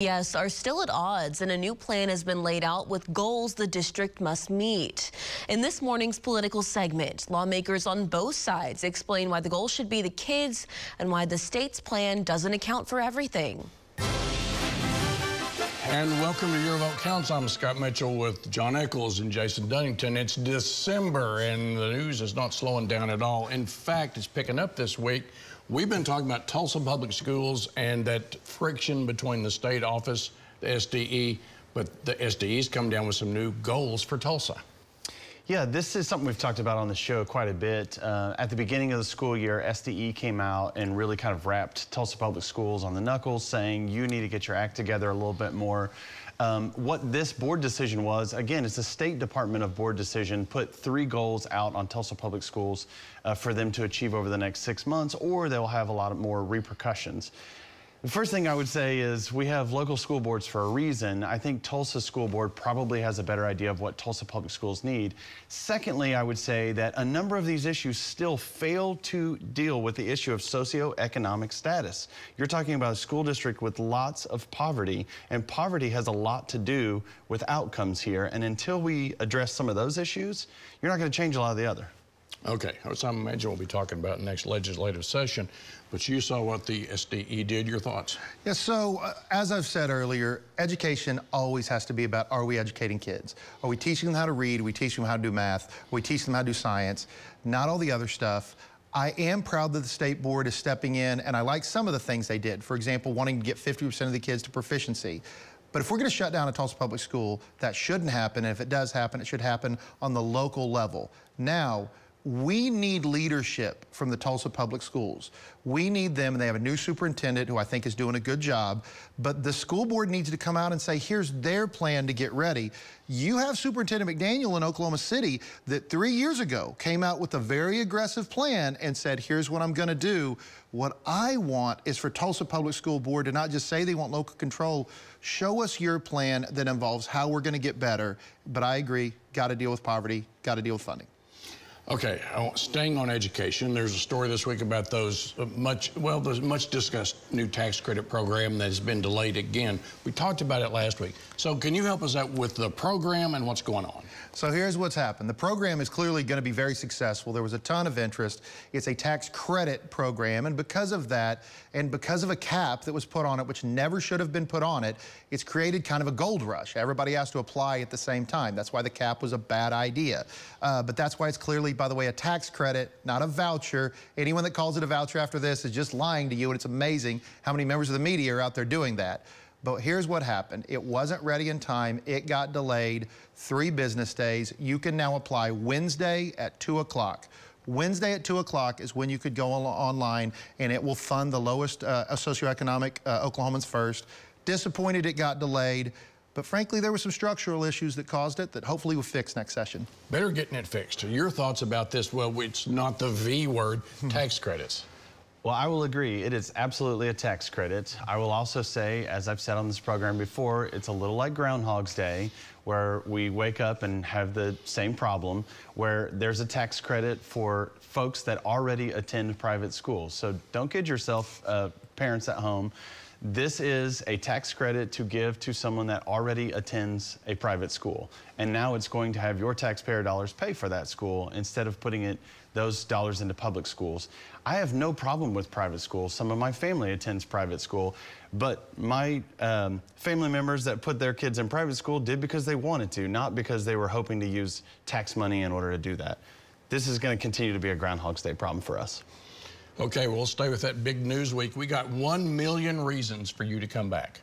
Yes, are still at odds, and a new plan has been laid out with goals the district must meet. In this morning's political segment, lawmakers on both sides explain why the goal should be the kids and why the state's plan doesn't account for everything. And welcome to Your Vote Counts. I'm Scott Mitchell with Jon Echols and Jason Dunnington. It's December, and the news is not slowing down at all. In fact, it's picking up this week. We've been talking about Tulsa Public Schools and that friction between the state office, the SDE, but the SDE's come down with some new goals for Tulsa. Yeah, this is something we've talked about on the show quite a bit. At the beginning of the school year, SDE came out and really kind of wrapped Tulsa Public Schools on the knuckles, saying you need to get your act together a little bit more. What this board decision was, again, it's a State Department of Board decision, put 3 goals out on Tulsa Public Schools for them to achieve over the next 6 months, or they'll have a lot more repercussions. The first thing I would say is we have local school boards for a reason. I think Tulsa School Board probably has a better idea of what Tulsa Public Schools need. Secondly, I would say that a number of these issues still fail to deal with the issue of socioeconomic status. You're talking about a school district with lots of poverty, and poverty has a lot to do with outcomes here. And until we address some of those issues, you're not going to change a lot of the other. Okay, which I imagine we'll be talking about next legislative session, but you saw what the SDE did. Your thoughts? Yeah, so as I've said earlier, education always has to be about, are we educating kids? Are we teaching them how to read? Are we teaching them how to do math? Are we teaching them how to do science? Not all the other stuff. I am proud that the state board is stepping in, and I like some of the things they did. For example, wanting to get 50% of the kids to proficiency. But if we're going to shut down a Tulsa Public School, that shouldn't happen. And if it does happen, it should happen on the local level. Now, we need leadership from the Tulsa Public Schools. We need them, and they have a new superintendent who I think is doing a good job, but the school board needs to come out and say, here's their plan to get ready. You have Superintendent McDaniel in Oklahoma City that 3 years ago came out with a very aggressive plan and said, here's what I'm gonna do. What I want is for Tulsa Public School Board to not just say they want local control, show us your plan that involves how we're gonna get better. But I agree, gotta deal with poverty, gotta deal with funding. Okay, staying on education, there's a story this week about those the much discussed new tax credit program that has been delayed again. We talked about it last week. So can you help us out with the program and what's going on? So here's what's happened. The program is clearly going to be very successful. There was a ton of interest. It's a tax credit program, and because of that, and because of a cap that was put on it, which never should have been put on it, it's created kind of a gold rush. Everybody has to apply at the same time. That's why the cap was a bad idea. But that's why it's clearly, by the way, a tax credit, not a voucher. Anyone that calls it a voucher after this is just lying to you, and it's amazing how many members of the media are out there doing that. But here's what happened. It wasn't ready in time. It got delayed 3 business days. You can now apply Wednesday at 2 o'clock. Wednesday at 2 o'clock is when you could go online, and it will fund the lowest socioeconomic Oklahomans first. Disappointed it got delayed. But frankly, there were some structural issues that caused it that hopefully we'll fix next session. Better getting it fixed. Your thoughts about this? Well, it's not the V word, tax credits. Well, I will agree. It is absolutely a tax credit. I will also say, as I've said on this program before, it's a little like Groundhog's Day, where we wake up and have the same problem, where there's a tax credit for folks that already attend private schools. So don't kid yourself, parents at home. This is a tax credit to give to someone that already attends a private school. And now it's going to have your taxpayer dollars pay for that school instead of putting those dollars into public schools. I have no problem with private schools. Some of my family attends private school, but my family members that put their kids in private school did because they wanted to, not because they were hoping to use tax money in order to do that. This is going to continue to be a Groundhog's Day problem for us. Okay, we'll stay with that big news week. We got 1 million reasons for you to come back.